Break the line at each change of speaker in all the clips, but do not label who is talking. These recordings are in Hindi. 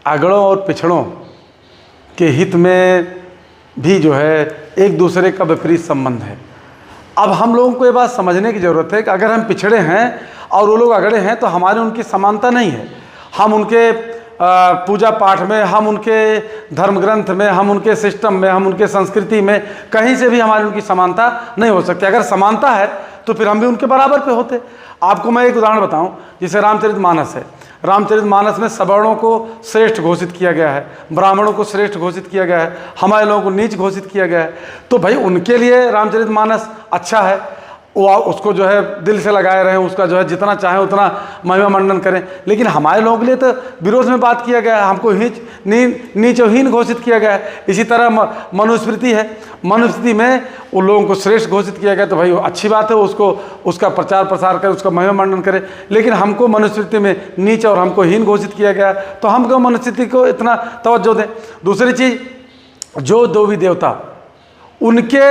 अगड़ों और पिछड़ों के हित में भी जो है एक दूसरे का विपरीत संबंध है। अब हम लोगों को ये बात समझने की ज़रूरत है कि अगर हम पिछड़े हैं और वो लोग अगड़े हैं तो हमारी उनकी समानता नहीं है। हम उनके पूजा पाठ में, हम उनके धर्म ग्रंथ में, हम उनके सिस्टम में, हम उनके संस्कृति में कहीं से भी हमारी उनकी समानता नहीं हो सकती। अगर समानता है तो फिर हम भी उनके बराबर पे होते। आपको मैं एक उदाहरण बताऊं, जैसे रामचरितमानस है। रामचरितमानस में सवर्णों को श्रेष्ठ घोषित किया गया है, ब्राह्मणों को श्रेष्ठ घोषित किया गया है, हमारे लोगों को नीच घोषित किया गया है। तो भाई उनके लिए रामचरितमानस अच्छा है, वो उसको जो है दिल से लगाए रहें, उसका जो है जितना चाहें उतना महिमा मंडन करें। लेकिन हमारे लोगों के लिए तो विरोध में बात किया गया है, हमको नीच और हीन घोषित किया गया है। इसी तरह मनुस्मृति है, मनुस्मृति में उन लोगों को श्रेष्ठ घोषित किया गया। तो भाई अच्छी बात है, उसको उसका प्रचार प्रसार करें, उसका महिमा मंडन करें। लेकिन हमको मनुस्मृति में नीच और हमको हीन घोषित किया गया, तो हम क्यों मनुस्मृति को इतना तवज्जो दें। दूसरी चीज़, जो देवी देवता उनके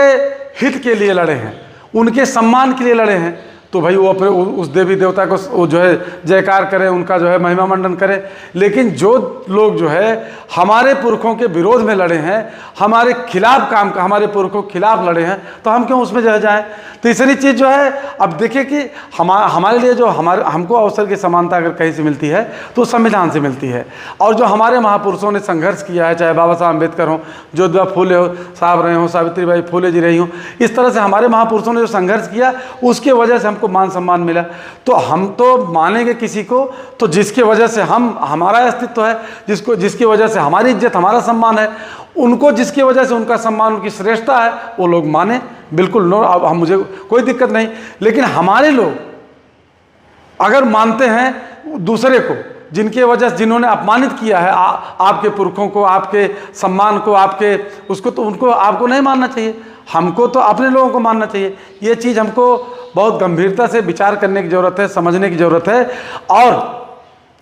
हित के लिए लड़े हैं, उनके सम्मान के लिए लड़े हैं, तो भाई वो अपने उस देवी देवता को वो जो है जयकार करें, उनका जो है महिमा मंडन करें। लेकिन जो लोग जो है हमारे पुरखों के विरोध में लड़े हैं, हमारे खिलाफ काम का, हमारे पुरखों के खिलाफ लड़े हैं, तो हम क्यों उसमें जो जाएँ। तीसरी चीज़ जो है, अब देखिए कि हमारे लिए जो हमको अवसर की समानता अगर कहीं से मिलती है तो संविधान से मिलती है। और जो हमारे महापुरुषों ने संघर्ष किया है, चाहे बाबा साहब अम्बेडकर हों, ज्योतिबा फूले साहब रहे हों, सावित्रीबाई फूले जी रही हों, इस तरह से हमारे महापुरुषों ने जो संघर्ष किया उसके वजह से हमको मान सम्मान मिला। तो हम तो मानेंगे किसी को तो जिसकी वजह से हमारा अस्तित्व है, जिसकी वजह से हमारी इज्जत, हमारा सम्मान है। उनको जिसकी वजह से उनका सम्मान, उनकी श्रेष्ठता है, वो लोग माने, बिल्कुल नो, अब मुझे कोई दिक्कत नहीं। लेकिन हमारे लोग अगर मानते हैं दूसरे को, जिनके वजह से जिन्होंने अपमानित किया है आपके पुरखों को, आपके सम्मान को, आपके उसको, तो उनको आपको नहीं मानना चाहिए। हमको तो अपने लोगों को मानना चाहिए। ये चीज़ हमको बहुत गंभीरता से विचार करने की ज़रूरत है, समझने की ज़रूरत है। और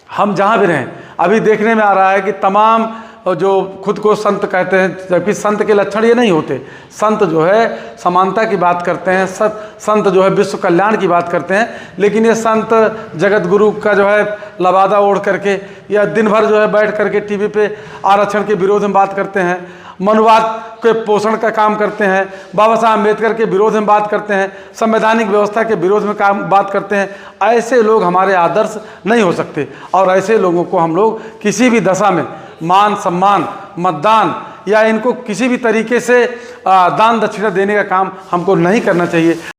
हम जहाँ भी रहें, अभी देखने में आ रहा है कि तमाम जो खुद को संत कहते हैं, जबकि संत के लक्षण ये नहीं होते। संत जो है समानता की बात करते हैं, संत जो है विश्व कल्याण की बात करते हैं। लेकिन ये संत जगत गुरु का जो है लबादा ओढ़ करके या दिन भर जो है बैठ करके टीवी पे आरक्षण के विरोध में बात करते हैं, मनुवाद के पोषण का काम करते हैं, बाबा साहब अम्बेडकर के विरोध में बात करते हैं, संवैधानिक व्यवस्था के विरोध में बात करते हैं। ऐसे लोग हमारे आदर्श नहीं हो सकते। और ऐसे लोगों को हम लोग किसी भी दशा में मान सम्मान, मतदान या इनको किसी भी तरीके से दान दक्षिणा देने का काम हमको नहीं करना चाहिए।